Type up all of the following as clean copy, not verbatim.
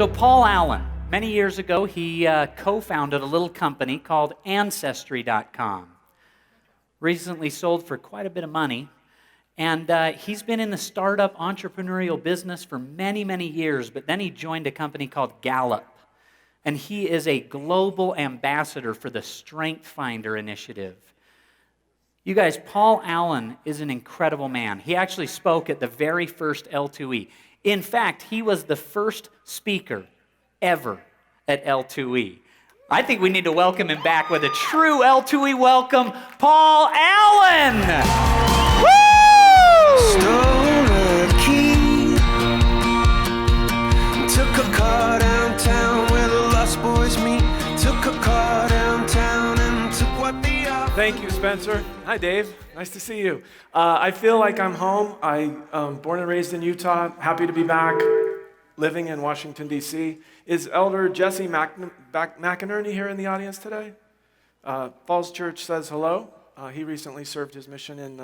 So Paul Allen, many years ago, he co-founded a little company called Ancestry.com. Recently sold for quite a bit of money. And he's been in the startup entrepreneurial business for many, many years, but then he joined a company called Gallup. And he is a global ambassador for the Strength Finder initiative. You guys, Paul Allen is an incredible man. He actually spoke at the very first L2E. In fact, he was the first speaker ever at L2E. I think we need to welcome him back with a true L2E welcome, Paul Allen! Woo! Stole a key, took a car downtown where the lost boys meet, took a car downtown and took what the Thank you, Spencer. Hi, Dave. Nice to see you. I feel like I'm home. I'm born and raised in Utah. Happy to be back, living in Washington, D.C. Is Elder Jesse McInerney here in the audience today? Falls Church says hello. He recently served his mission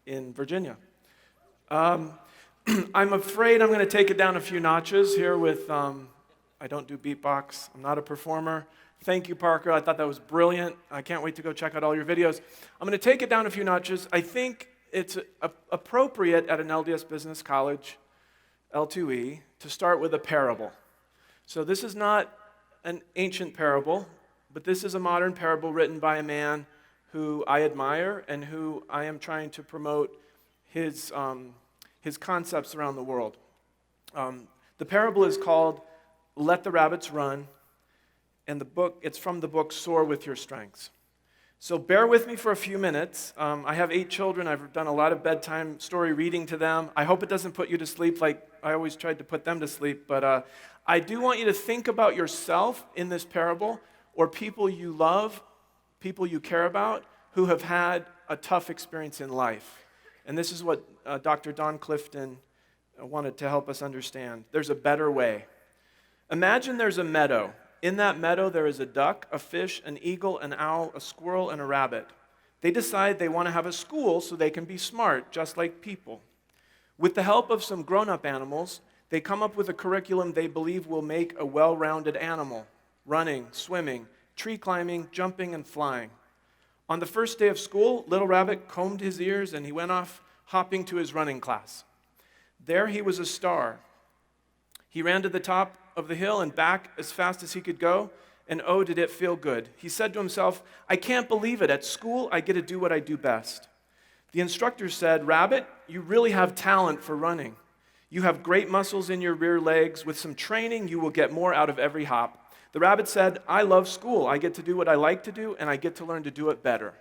in Virginia. I'm afraid I'm going to take it down a few notches here with, I don't do beatbox. I'm not a performer. Thank you, Parker. I thought that was brilliant. I can't wait to go check out all your videos. I'm going to take it down a few notches. I think it's appropriate at an LDS Business College, L2E, to start with a parable. So this is not an ancient parable, but this is a modern parable written by a man who I admire and who I am trying to promote his concepts around the world. The parable is called Let the Rabbits Run, and it's from the book Soar with Your Strengths. So bear with me for a few minutes. I have 8 children. I've done a lot of bedtime story reading to them. I hope it doesn't put you to sleep like I always tried to put them to sleep, but I do want you to think about yourself in this parable, or people you love, people you care about, who have had a tough experience in life. And this is what Dr. Don Clifton wanted to help us understand. There's a better way. Imagine there's a meadow. In that meadow, there is a duck, a fish, an eagle, an owl, a squirrel, and a rabbit. They decide they want to have a school so they can be smart, just like people. With the help of some grown-up animals, they come up with a curriculum they believe will make a well-rounded animal: running, swimming, tree climbing, jumping, and flying. On the first day of school, Little Rabbit combed his ears and he went off hopping to his running class. There he was a star. He ran to the top of the hill and back as fast as he could go, and oh, did it feel good. He said to himself, "I can't believe it. At school, I get to do what I do best." The instructor said, "Rabbit, you really have talent for running. You have great muscles in your rear legs. With some training, you will get more out of every hop." The rabbit said, "I love school. I get to do what I like to do, and I get to learn to do it better."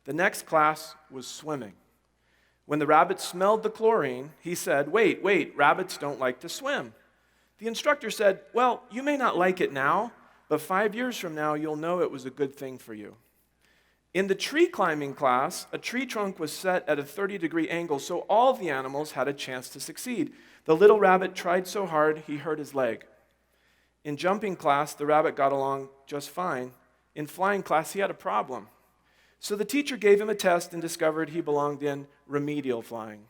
The next class was swimming. When the rabbit smelled the chlorine, he said, wait, rabbits don't like to swim." The instructor said, "Well, you may not like it now, but 5 years from now, you'll know it was a good thing for you." In the tree climbing class, a tree trunk was set at a 30-degree angle, so all the animals had a chance to succeed. The little rabbit tried so hard, he hurt his leg. In jumping class, the rabbit got along just fine. In flying class, he had a problem. So the teacher gave him a test and discovered he belonged in remedial flying.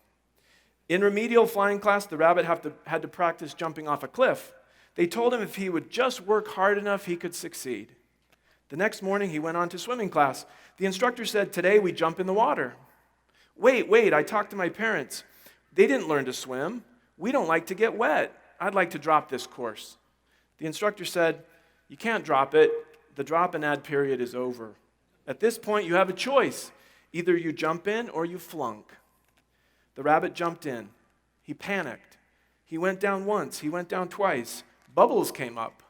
In remedial flying class, the rabbit had to practice jumping off a cliff. They told him if he would just work hard enough, he could succeed. The next morning, he went on to swimming class. The instructor said, "Today we jump in the water." Wait, I talked to my parents. They didn't learn to swim. We don't like to get wet. I'd like to drop this course. The instructor said, "You can't drop it. The drop and add period is over. At this point, you have a choice. Either you jump in or you flunk." The rabbit jumped in. He panicked. He went down once. He went down twice. Bubbles came up.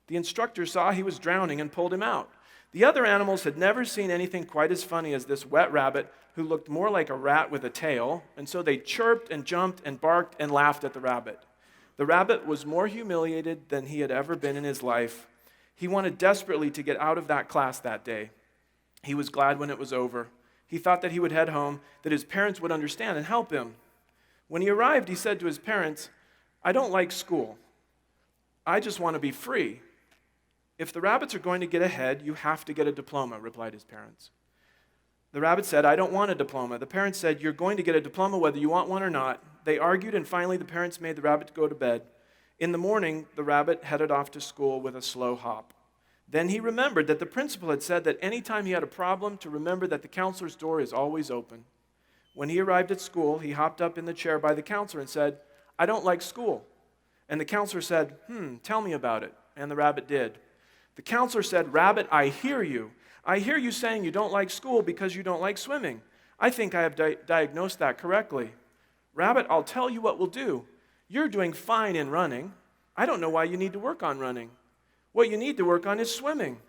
The instructor saw he was drowning and pulled him out. The other animals had never seen anything quite as funny as this wet rabbit who looked more like a rat with a tail, and so they chirped and jumped and barked and laughed at the rabbit. The rabbit was more humiliated than he had ever been in his life. He wanted desperately to get out of that class that day. He was glad when it was over. He thought that he would head home, that his parents would understand and help him. When he arrived, he said to his parents, "I don't like school. I just want to be free." "If the rabbits are going to get ahead, you have to get a diploma," replied his parents. The rabbit said, "I don't want a diploma." The parents said, "You're going to get a diploma whether you want one or not." They argued, and finally the parents made the rabbit go to bed. In the morning, the rabbit headed off to school with a slow hop. Then he remembered that the principal had said that anytime he had a problem, to remember that the counselor's door is always open. When he arrived at school, he hopped up in the chair by the counselor and said, "I don't like school." And the counselor said, "Tell me about it." And the rabbit did. The counselor said, "Rabbit, I hear you. I hear you saying you don't like school because you don't like swimming. I think I have diagnosed that correctly. Rabbit, I'll tell you what we'll do. You're doing fine in running. I don't know why you need to work on running. What you need to work on is swimming.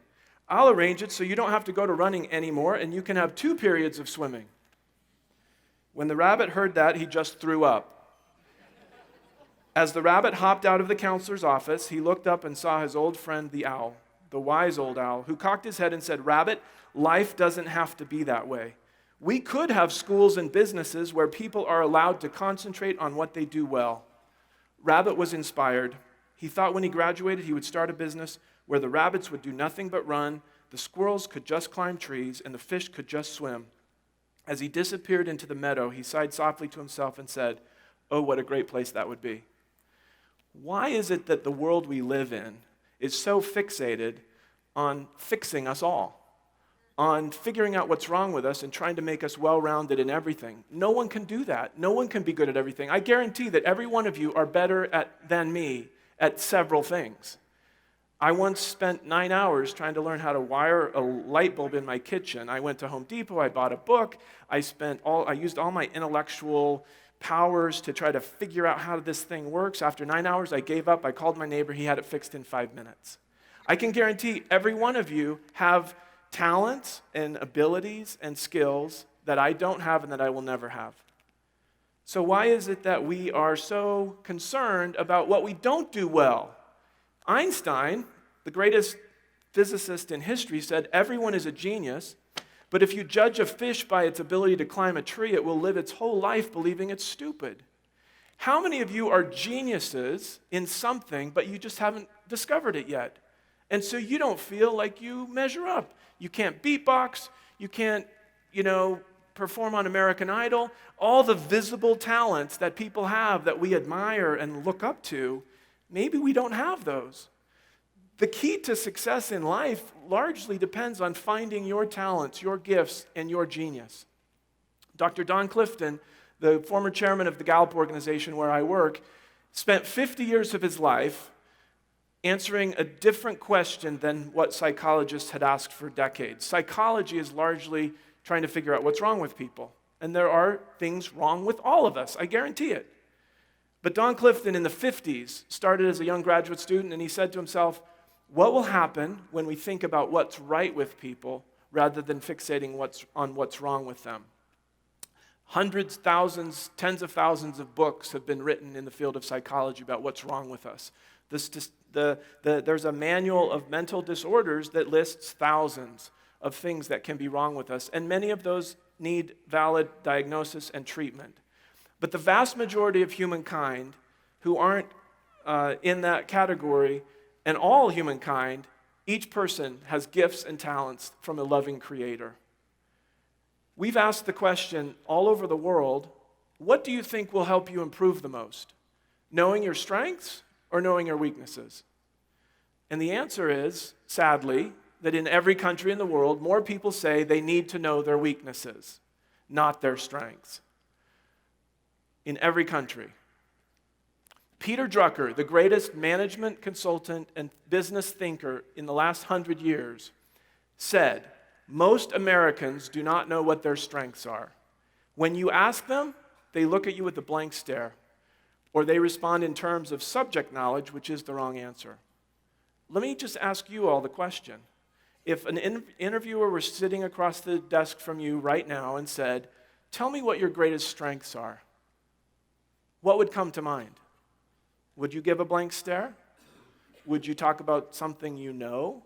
I'll arrange it so you don't have to go to running anymore and you can have 2 periods of swimming." When the rabbit heard that, he just threw up. As the rabbit hopped out of the counselor's office, he looked up and saw his old friend, the owl, the wise old owl, who cocked his head and said, "Rabbit, life doesn't have to be that way. We could have schools and businesses where people are allowed to concentrate on what they do well." Rabbit was inspired. He thought when he graduated, he would start a business where the rabbits would do nothing but run, the squirrels could just climb trees, and the fish could just swim. As he disappeared into the meadow, he sighed softly to himself and said, "Oh, what a great place that would be." Why is it that the world we live in is so fixated on fixing us all, on figuring out what's wrong with us and trying to make us well-rounded in everything? No one can do that. No one can be good at everything. I guarantee that every one of you are better than me at several things. I once spent 9 hours trying to learn how to wire a light bulb in my kitchen. I went to Home Depot, I bought a book, I used all my intellectual powers to try to figure out how this thing works. After 9 hours, I gave up. I called my neighbor. He had it fixed in 5 minutes. I can guarantee every one of you have talents and abilities and skills that I don't have and that I will never have. So why is it that we are so concerned about what we don't do well? Einstein, the greatest physicist in history, said everyone is a genius, but if you judge a fish by its ability to climb a tree, it will live its whole life believing it's stupid. How many of you are geniuses in something, but you just haven't discovered it yet? And so you don't feel like you measure up. You can't beatbox, you can't, perform on American Idol. All the visible talents that people have that we admire and look up to, maybe we don't have those. The key to success in life largely depends on finding your talents, your gifts, and your genius. Dr. Don Clifton, the former chairman of the Gallup organization where I work, spent 50 years of his life answering a different question than what psychologists had asked for decades. Psychology is largely trying to figure out what's wrong with people. And there are things wrong with all of us, I guarantee it. But Don Clifton in the 50s started as a young graduate student, and he said to himself, what will happen when we think about what's right with people rather than fixating on what's wrong with them? Hundreds, thousands, tens of thousands of books have been written in the field of psychology about what's wrong with us. There's a manual of mental disorders that lists thousands of things that can be wrong with us, and many of those need valid diagnosis and treatment. But the vast majority of humankind who aren't in that category, and all humankind, each person has gifts and talents from a loving Creator. We've asked the question all over the world, what do you think will help you improve the most? Knowing your strengths or knowing your weaknesses? And the answer is, sadly, that in every country in the world, more people say they need to know their weaknesses, not their strengths. In every country. Peter Drucker, the greatest management consultant and business thinker in the last 100 years, said, most Americans do not know what their strengths are. When you ask them, they look at you with a blank stare, or they respond in terms of subject knowledge, which is the wrong answer. Let me just ask you all the question. If an interviewer were sitting across the desk from you right now and said, tell me what your greatest strengths are, what would come to mind? Would you give a blank stare? Would you talk about something you know?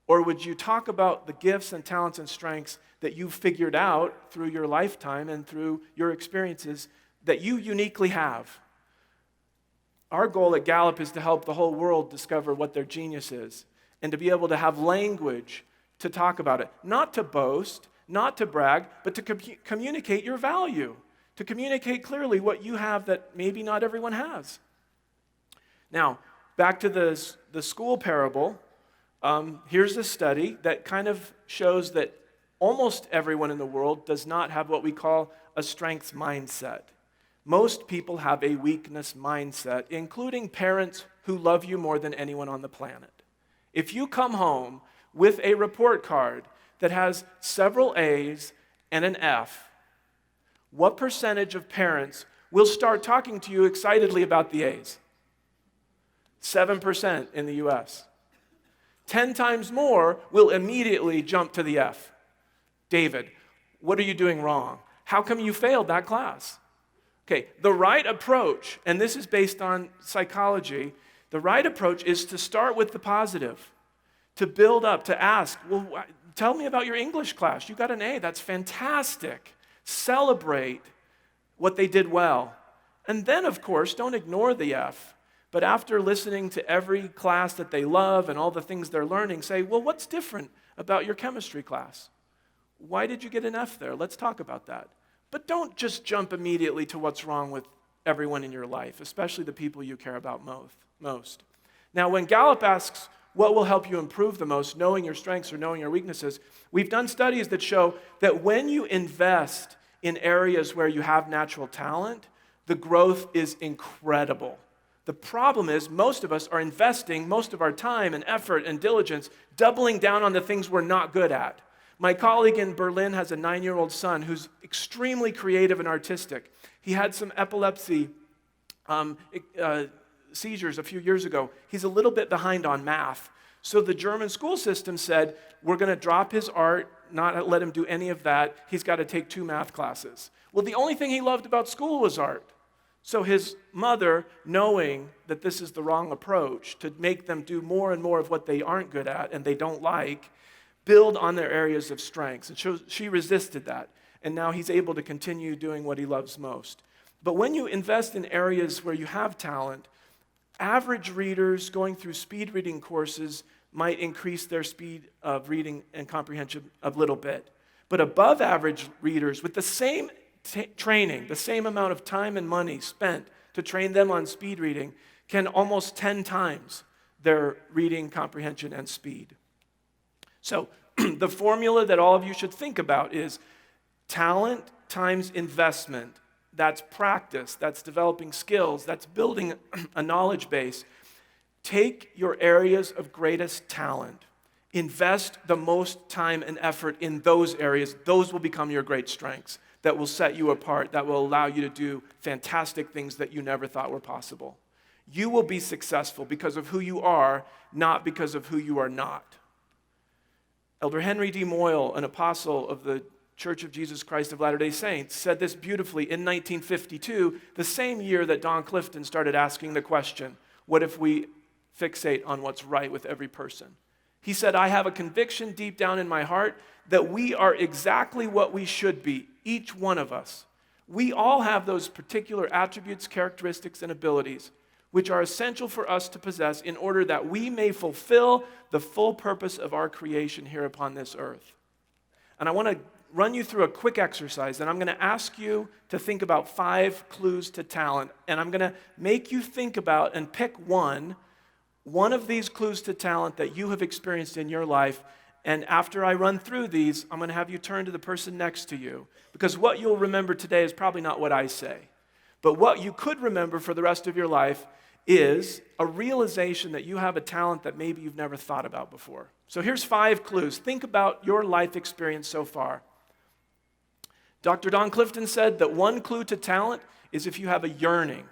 Or would you talk about the gifts and talents and strengths that you've figured out through your lifetime and through your experiences that you uniquely have? Our goal at Gallup is to help the whole world discover what their genius is and to be able to have language to talk about it. Not to boast, not to brag, but to communicate your value, to communicate clearly what you have that maybe not everyone has. Now, back to the school parable, here's a study that kind of shows that almost everyone in the world does not have what we call a strengths mindset. Most people have a weakness mindset, including parents who love you more than anyone on the planet. If you come home with a report card that has several A's and an F, what percentage of parents will start talking to you excitedly about the A's? 7% in the US. 10 times more will immediately jump to the F. David, what are you doing wrong? How come you failed that class? Okay, the right approach, and this is based on psychology, the right approach is to start with the positive, to build up, to ask, well, tell me about your English class. You got an A, that's fantastic. Celebrate what they did well. And then, of course, don't ignore the F. But after listening to every class that they love and all the things they're learning, say, well, what's different about your chemistry class? Why did you get an F there? Let's talk about that. But don't just jump immediately to what's wrong with everyone in your life, especially the people you care about most. Now, when Gallup asks, what will help you improve the most, knowing your strengths or knowing your weaknesses, we've done studies that show that when you invest in areas where you have natural talent, the growth is incredible. The problem is most of us are investing most of our time and effort and diligence, doubling down on the things we're not good at. My colleague in Berlin has a 9-year-old son who's extremely creative and artistic. He had some epilepsy seizures a few years ago. He's a little bit behind on math. So the German school system said, we're going to drop his art, not let him do any of that. He's got to take 2 math classes. Well, the only thing he loved about school was art. So his mother, knowing that this is the wrong approach, to make them do more and more of what they aren't good at and they don't like, build on their areas of strengths. And she resisted that. And now he's able to continue doing what he loves most. But when you invest in areas where you have talent, average readers going through speed reading courses might increase their speed of reading and comprehension a little bit. But above average readers, with the same training, the same amount of time and money spent to train them on speed reading, can almost 10 times their reading comprehension and speed. So the formula that all of you should think about is talent times investment. That's practice, that's developing skills, that's building a knowledge base. Take your areas of greatest talent. Invest the most time and effort in those areas. Those will become your great strengths that will set you apart, that will allow you to do fantastic things that you never thought were possible. You will be successful because of who you are, not because of who you are not. Elder Henry D. Moyle, an apostle of the Church of Jesus Christ of Latter-day Saints, said this beautifully in 1952, the same year that Don Clifton started asking the question, what if we fixate on what's right with every person? He said, I have a conviction deep down in my heart that we are exactly what we should be, each one of us. We all have those particular attributes, characteristics, and abilities which are essential for us to possess in order that we may fulfill the full purpose of our creation here upon this earth. And I want to run you through a quick exercise, and I'm going to ask you to think about 5 clues to talent, and I'm going to make you think about and pick one of these clues to talent that you have experienced in your life, and after I run through these, I'm going to have you turn to the person next to you, because what you'll remember today is probably not what I say, but what you could remember for the rest of your life is a realization that you have a talent that maybe you've never thought about before. So here's 5 clues. Think about your life experience so far. Dr. Don Clifton said that one clue to talent is if you have a yearning.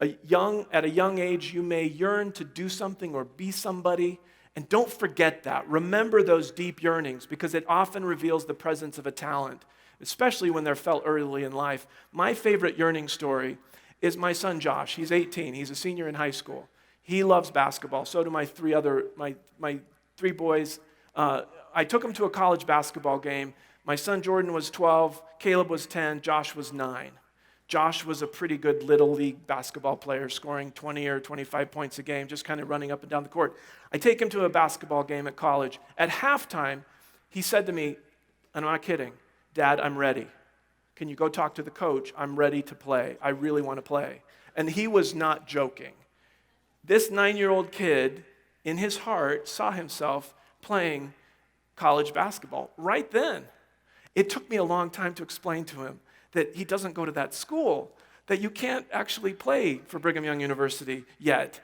At a young age, you may yearn to do something or be somebody, and don't forget that. Remember those deep yearnings, because it often reveals the presence of a talent, especially when they're felt early in life. My favorite yearning story is my son Josh. He's 18. He's a senior in high school. He loves basketball. So do my 3 boys. I took him to a college basketball game. My son Jordan was 12, Caleb was 10, Josh was 9. Josh was a pretty good little league basketball player, scoring 20 or 25 points a game, just kind of running up and down the court. I take him to a basketball game at college. At halftime, he said to me, and I'm not kidding, Dad, I'm ready. Can you go talk to the coach? I'm ready to play. I really want to play. And he was not joking. This 9-year-old kid, in his heart, saw himself playing college basketball right then. It took me a long time to explain to him that he doesn't go to that school, that you can't actually play for Brigham Young University yet.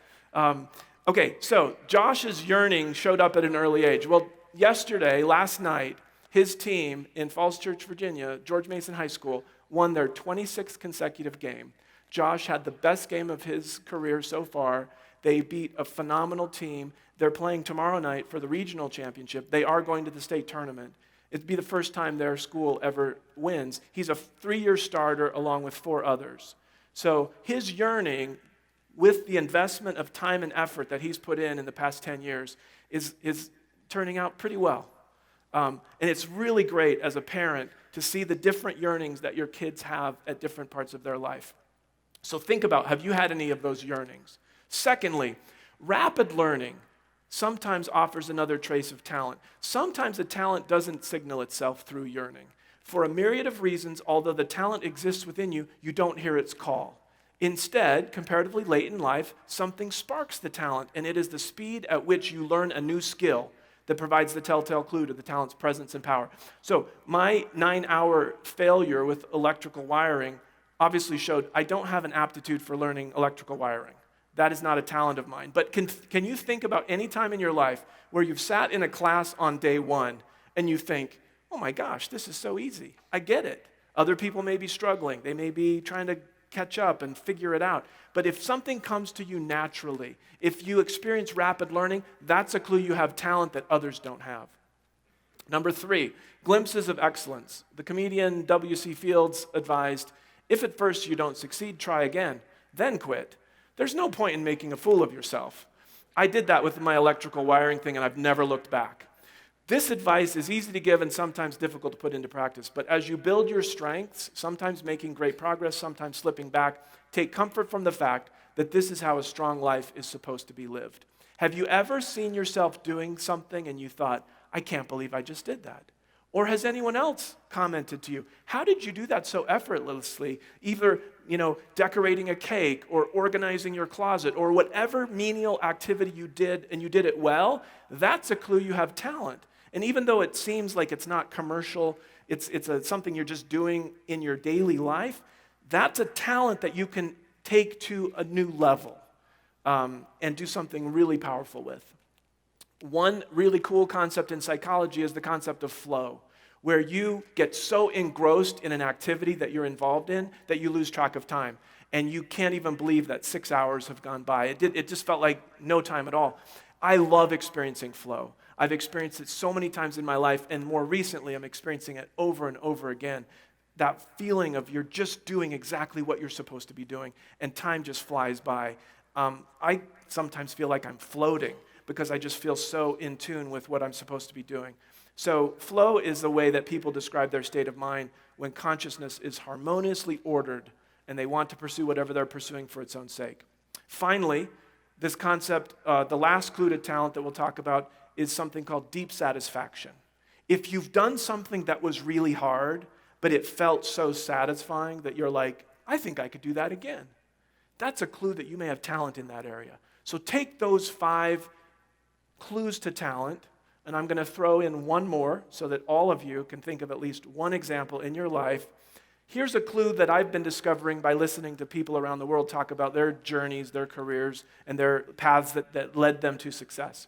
Okay, so Josh's yearning showed up at an early age. Well, last night, his team in Falls Church, Virginia, George Mason High School, won their 26th consecutive game. Josh had the best game of his career so far. They beat a phenomenal team. They're playing tomorrow night for the regional championship. They are going to the state tournament. It'd be the first time their school ever wins. He's a 3-year starter along with 4 others. So his yearning, with the investment of time and effort that he's put in the past 10 years, is turning out pretty well. And it's really great as a parent to see the different yearnings that your kids have at different parts of their life. So think about, have you had any of those yearnings? Secondly, rapid learning sometimes offers another trace of talent. Sometimes a talent doesn't signal itself through yearning. For a myriad of reasons, although the talent exists within you, you don't hear its call. Instead, comparatively late in life, something sparks the talent, and it is the speed at which you learn a new skill that provides the telltale clue to the talent's presence and power. So my 9-hour failure with electrical wiring obviously showed I don't have an aptitude for learning electrical wiring. That is not a talent of mine. But can you think about any time in your life where you've sat in a class on day 1 and you think, oh my gosh, this is so easy. I get it. Other people may be struggling. They may be trying to catch up and figure it out. But if something comes to you naturally, if you experience rapid learning, that's a clue you have talent that others don't have. Number 3, glimpses of excellence. The comedian W.C. Fields advised, if at first you don't succeed, try again, then quit. There's no point in making a fool of yourself. I did that with my electrical wiring thing, and I've never looked back. This advice is easy to give and sometimes difficult to put into practice. But as you build your strengths, sometimes making great progress, sometimes slipping back, take comfort from the fact that this is how a strong life is supposed to be lived. Have you ever seen yourself doing something and you thought, I can't believe I just did that? Or has anyone else commented to you, how did you do that so effortlessly? Either, decorating a cake or organizing your closet or whatever menial activity you did and you did it well, that's a clue you have talent. And even though it seems like it's not commercial, it's something you're just doing in your daily life, that's a talent that you can take to a new level and do something really powerful with. One really cool concept in psychology is the concept of flow, where you get so engrossed in an activity that you're involved in that you lose track of time. And you can't even believe that 6 hours have gone by. It just felt like no time at all. I love experiencing flow. I've experienced it so many times in my life, and more recently I'm experiencing it over and over again. That feeling of you're just doing exactly what you're supposed to be doing, and time just flies by. I sometimes feel like I'm floating because I just feel so in tune with what I'm supposed to be doing. So flow is the way that people describe their state of mind when consciousness is harmoniously ordered and they want to pursue whatever they're pursuing for its own sake. Finally, this concept, the last clue to talent that we'll talk about is something called deep satisfaction. If you've done something that was really hard, but it felt so satisfying that you're like, I think I could do that again. That's a clue that you may have talent in that area. So take those 5 clues to talent, and I'm going to throw in one more so that all of you can think of at least one example in your life. Here's a clue that I've been discovering by listening to people around the world talk about their journeys, their careers, and their paths that led them to success.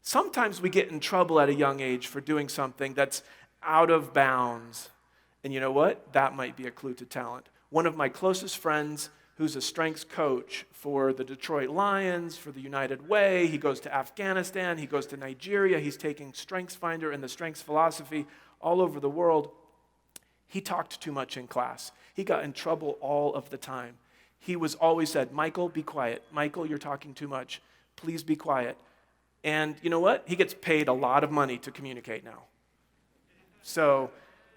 Sometimes we get in trouble at a young age for doing something that's out of bounds. And you know what? That might be a clue to talent. One of my closest friends, who's a strengths coach for the Detroit Lions, for the United Way. He goes to Afghanistan, he goes to Nigeria, he's taking StrengthsFinder and the strengths philosophy all over the world. He talked too much in class. He got in trouble all of the time. He was always said, Michael, be quiet. Michael, you're talking too much. Please be quiet. And you know what? He gets paid a lot of money to communicate now. So,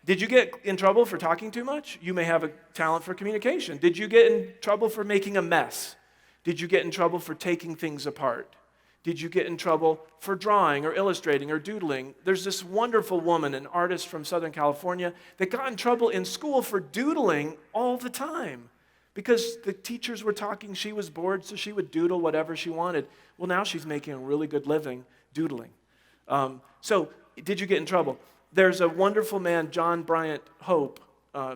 did you get in trouble for talking too much? You may have a talent for communication. Did you get in trouble for making a mess? Did you get in trouble for taking things apart? Did you get in trouble for drawing or illustrating or doodling? There's this wonderful woman, an artist from Southern California, that got in trouble in school for doodling all the time. Because the teachers were talking, she was bored, so she would doodle whatever she wanted. Well, now she's making a really good living doodling. So, did you get in trouble? There's a wonderful man, John Bryant Hope,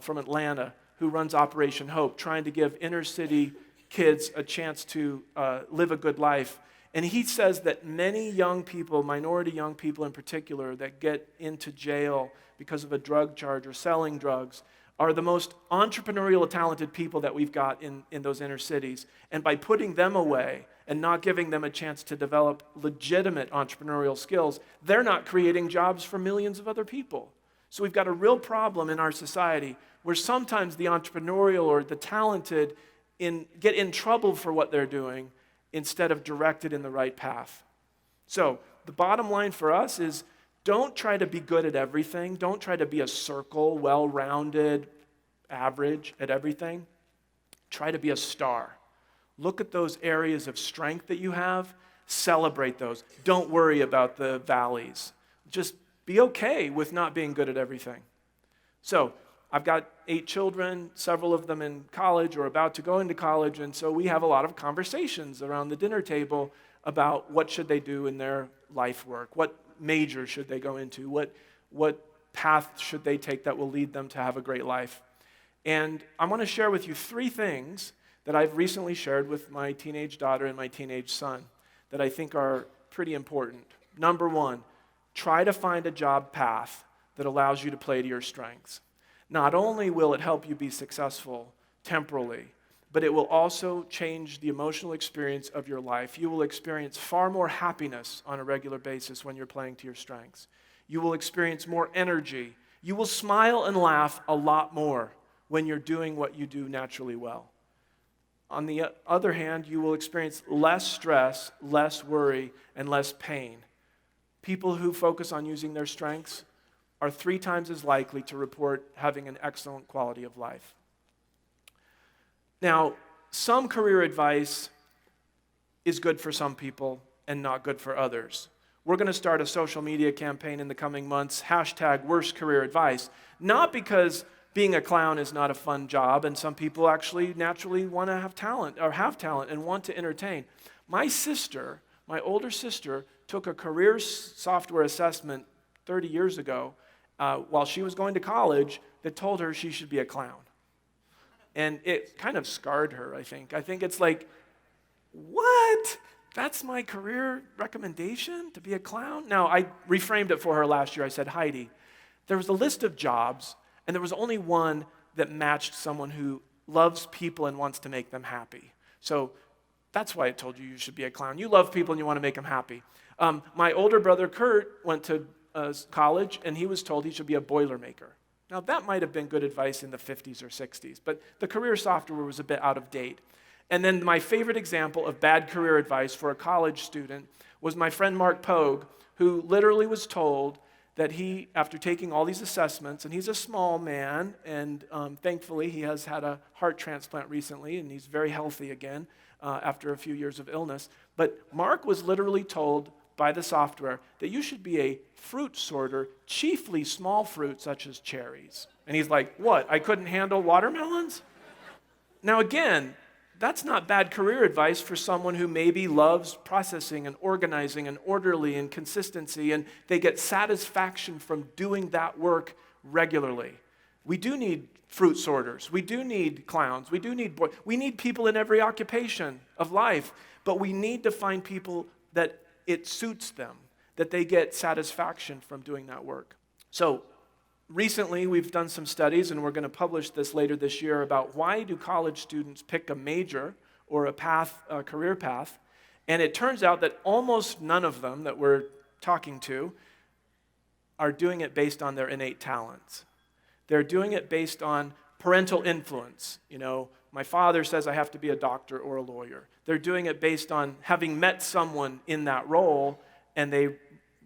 from Atlanta, who runs Operation Hope, trying to give inner city kids a chance to live a good life. And he says that many young people, minority young people in particular, that get into jail because of a drug charge or selling drugs, are the most entrepreneurial, talented people that we've got in those inner cities. And by putting them away and not giving them a chance to develop legitimate entrepreneurial skills, they're not creating jobs for millions of other people. So we've got a real problem in our society where sometimes the entrepreneurial or the talented get in trouble for what they're doing instead of directed in the right path. So the bottom line for us is, don't try to be good at everything. Don't try to be a circle, well-rounded, average at everything. Try to be a star. Look at those areas of strength that you have. Celebrate those. Don't worry about the valleys. Just be okay with not being good at everything. So, I've got 8 children, several of them in college or about to go into college, and so we have a lot of conversations around the dinner table about what should they do in their life work, what major should they go into, what path should they take that will lead them to have a great life. And I want to share with you 3 things that I've recently shared with my teenage daughter and my teenage son that I think are pretty important. Number 1, try to find a job path that allows you to play to your strengths. Not only will it help you be successful temporally, but it will also change the emotional experience of your life. You will experience far more happiness on a regular basis when you're playing to your strengths. You will experience more energy. You will smile and laugh a lot more when you're doing what you do naturally well. On the other hand, you will experience less stress, less worry, and less pain. People who focus on using their strengths are 3 times as likely to report having an excellent quality of life. Now, some career advice is good for some people and not good for others. We're going to start a social media campaign in the coming months, #WorstCareerAdvice, not because being a clown is not a fun job, and some people actually naturally want to have talent and want to entertain. My older sister, took a career software assessment 30 years ago while she was going to college that told her she should be a clown. And it kind of scarred her, I think. I think it's like, what? That's my career recommendation, to be a clown? Now, I reframed it for her last year. I said, Heidi, there was a list of jobs, and there was only one that matched someone who loves people and wants to make them happy. So that's why I told you should be a clown. You love people and you want to make them happy. My older brother, Kurt, went to college, and he was told he should be a Boilermaker. Now, that might have been good advice in the 50s or 60s, but the career software was a bit out of date. And then my favorite example of bad career advice for a college student was my friend Mark Pogue, who literally was told that he, after taking all these assessments, and he's a small man, and thankfully he has had a heart transplant recently, and he's very healthy again after a few years of illness. But Mark was literally told by the software that you should be a fruit sorter, chiefly small fruit such as cherries. And he's like, what, I couldn't handle watermelons? Now again, that's not bad career advice for someone who maybe loves processing and organizing and orderly and consistency, and they get satisfaction from doing that work regularly. We do need fruit sorters. We do need clowns. We need people in every occupation of life, but we need to find people that it suits them, that they get satisfaction from doing that work. So recently we've done some studies, and we're going to publish this later this year, about why do college students pick a major or a career path. And it turns out that almost none of them that we're talking to are doing it based on their innate talents. They're doing it based on parental influence. You know, my father says I have to be a doctor or a lawyer. They're doing it based on having met someone in that role, and they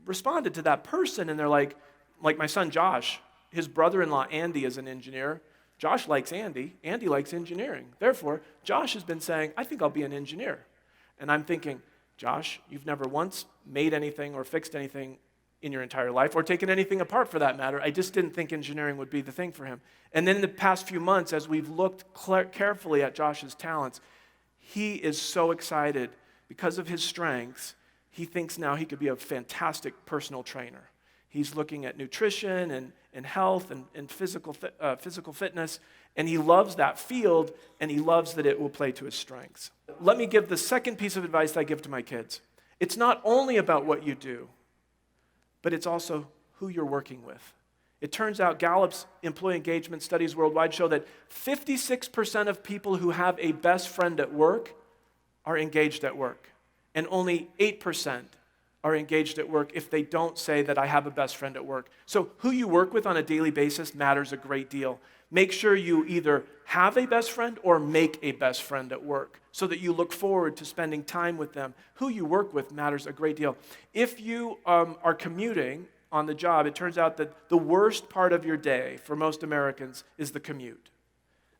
responded to that person, and they're like my son Josh, his brother-in-law Andy is an engineer. Josh likes Andy. Andy likes engineering. Therefore, Josh has been saying, I think I'll be an engineer. And I'm thinking, Josh, you've never once made anything or fixed anything in your entire life, or taken anything apart for that matter. I just didn't think engineering would be the thing for him. And then in the past few months, as we've looked carefully at Josh's talents, he is so excited because of his strengths. He thinks now he could be a fantastic personal trainer. He's looking at nutrition and health and physical fitness, and he loves that field, and he loves that it will play to his strengths. Let me give the second piece of advice I give to my kids. It's not only about what you do, but it's also who you're working with. It turns out Gallup's employee engagement studies worldwide show that 56% of people who have a best friend at work are engaged at work, and only 8% are engaged at work if they don't say that I have a best friend at work. So who you work with on a daily basis matters a great deal. Make sure you either have a best friend or make a best friend at work so that you look forward to spending time with them. Who you work with matters a great deal. If you are commuting on the job, it turns out that the worst part of your day for most Americans is the commute.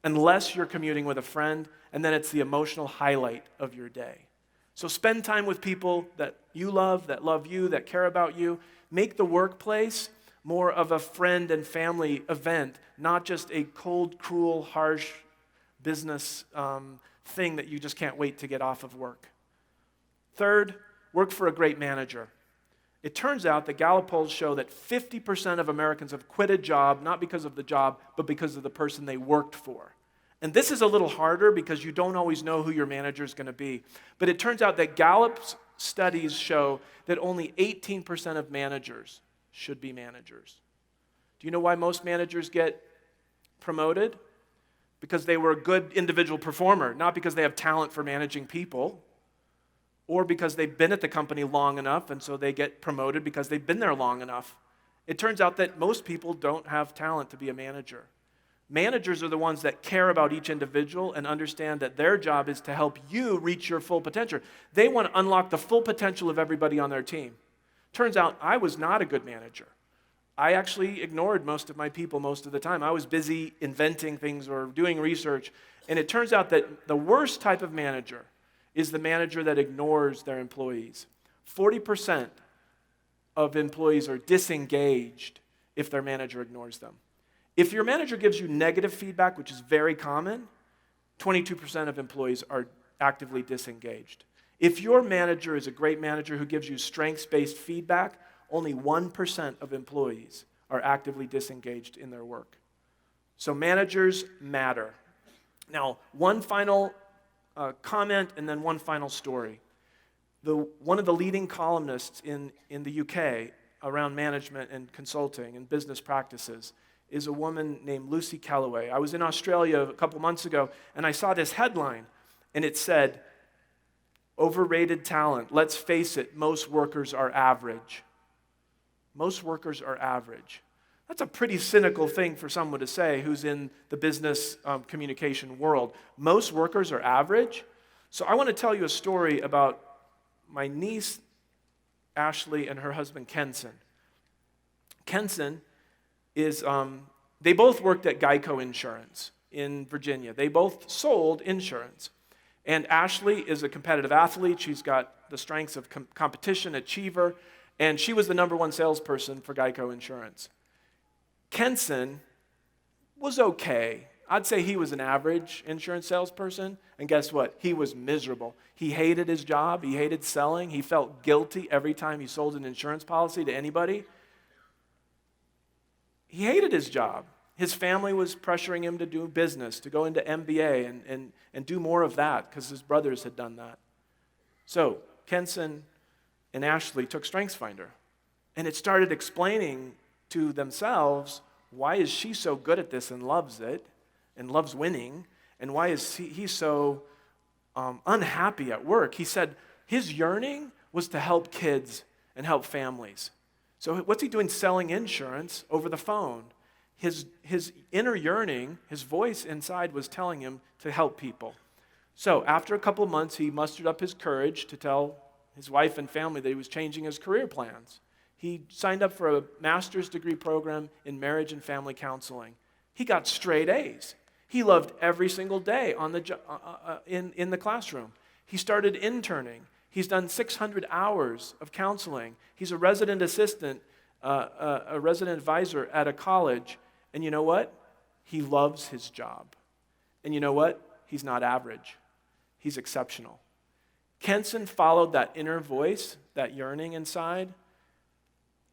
Unless you're commuting with a friend, and then it's the emotional highlight of your day. So spend time with people that you love you, that care about you. Make the workplace more of a friend and family event, not just a cold, cruel, harsh business thing that you just can't wait to get off of work. Third, work for a great manager. It turns out that Gallup polls show that 50% of Americans have quit a job, not because of the job, but because of the person they worked for. And this is a little harder because you don't always know who your manager is going to be. But it turns out that Gallup's studies show that only 18% of managers should be managers. Do you know why most managers get promoted? Because they were a good individual performer, not because they have talent for managing people, or because they've been at the company long enough and so they get promoted because they've been there long enough. It turns out that most people don't have talent to be a manager. Managers are the ones that care about each individual and understand that their job is to help you reach your full potential. They want to unlock the full potential of everybody on their team. Turns out I was not a good manager. I actually ignored most of my people most of the time. I was busy inventing things or doing research. And it turns out that the worst type of manager is the manager that ignores their employees. 40% of employees are disengaged if their manager ignores them. If your manager gives you negative feedback, which is very common, 22% of employees are actively disengaged. If your manager is a great manager who gives you strengths-based feedback, only 1% of employees are actively disengaged in their work. So managers matter. Now, one final comment and then one final story. One of the leading columnists in the UK around management and consulting and business practices is a woman named Lucy Calloway. I was in Australia a couple months ago, and I saw this headline, and it said, "Overrated talent. Let's face it, most workers are average." Most workers are average. That's a pretty cynical thing for someone to say who's in the business communication world. Most workers are average? So I want to tell you a story about my niece, Ashley, and her husband, Kenson. Kenson is, they both worked at Geico Insurance in Virginia. They both sold insurance. And Ashley is a competitive athlete. She's got the strengths of competition, achiever, and she was the number one salesperson for Geico Insurance. Kenson was okay. I'd say he was an average insurance salesperson, and guess what? He was miserable. He hated his job. He hated selling. He felt guilty every time he sold an insurance policy to anybody. He hated his job. His family was pressuring him to do business, to go into MBA and do more of that because his brothers had done that. So Kenson and Ashley took StrengthsFinder, and it started explaining to themselves, why is she so good at this and loves it and loves winning, and why is he so unhappy at work? He said his yearning was to help kids and help families. So what's he doing selling insurance over the phone? His inner yearning, his voice inside was telling him to help people. So after a couple of months, he mustered up his courage to tell his wife and family that he was changing his career plans. He signed up for a master's degree program in marriage and family counseling. He got straight A's. He loved every single day on the in the classroom. He started interning. He's done 600 hours of counseling. He's a resident assistant, a resident advisor at a college. And you know what? He loves his job. And you know what? He's not average. He's exceptional. Kenson followed that inner voice, that yearning inside,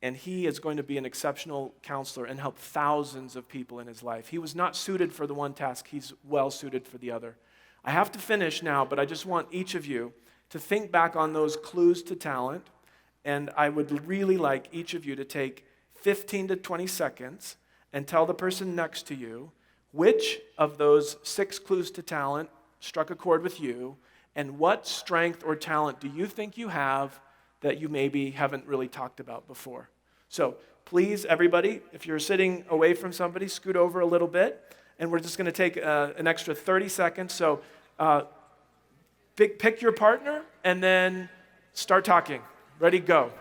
and he is going to be an exceptional counselor and help thousands of people in his life. He was not suited for the one task. He's well suited for the other. I have to finish now, but I just want each of you to think back on those clues to talent, and I would really like each of you to take 15 to 20 seconds and tell the person next to you which of those 6 clues to talent struck a chord with you, and what strength or talent do you think you have that you maybe haven't really talked about before. So please, everybody, if you're sitting away from somebody, scoot over a little bit, and we're just going to take an extra 30 seconds. So pick your partner, and then start talking. Ready, go.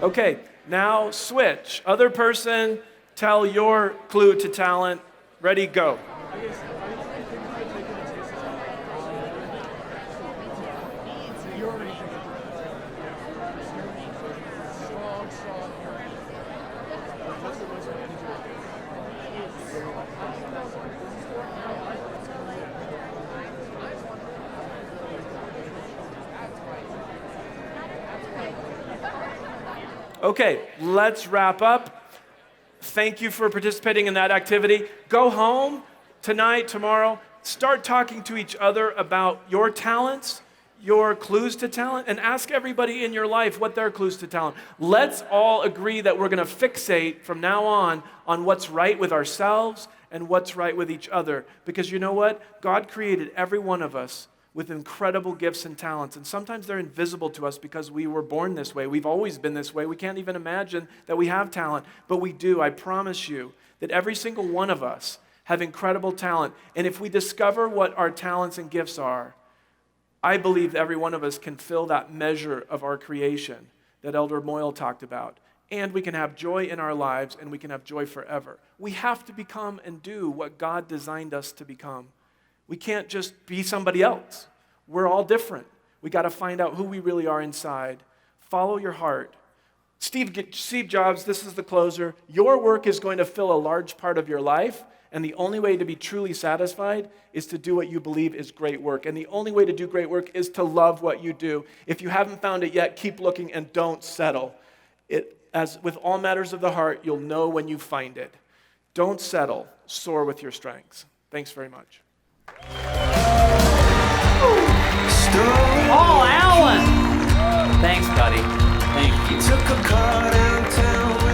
Okay, now switch. Other person, tell your clue to talent. Ready, go. Okay, let's wrap up. Thank you for participating in that activity. Go home tonight, tomorrow. Start talking to each other about your talents, your clues to talent, and ask everybody in your life what their clues to talent. Let's all agree that we're going to fixate from now on what's right with ourselves and what's right with each other. Because you know what? God created every one of us with incredible gifts and talents. And sometimes they're invisible to us because we were born this way. We've always been this way. We can't even imagine that we have talent, but we do. I promise you that every single one of us have incredible talent. And if we discover what our talents and gifts are, I believe that every one of us can fill that measure of our creation that Elder Moyle talked about. And we can have joy in our lives, and we can have joy forever. We have to become and do what God designed us to become. We can't just be somebody else. We're all different. We got to find out who we really are inside. Follow your heart. Steve Jobs, this is the closer. Your work is going to fill a large part of your life, and the only way to be truly satisfied is to do what you believe is great work. And the only way to do great work is to love what you do. If you haven't found it yet, keep looking and don't settle. As with all matters of the heart, you'll know when you find it. Don't settle. Soar with your strengths. Thanks very much. Oh, Alan! Thanks, buddy. Thank you. Took a car downtown.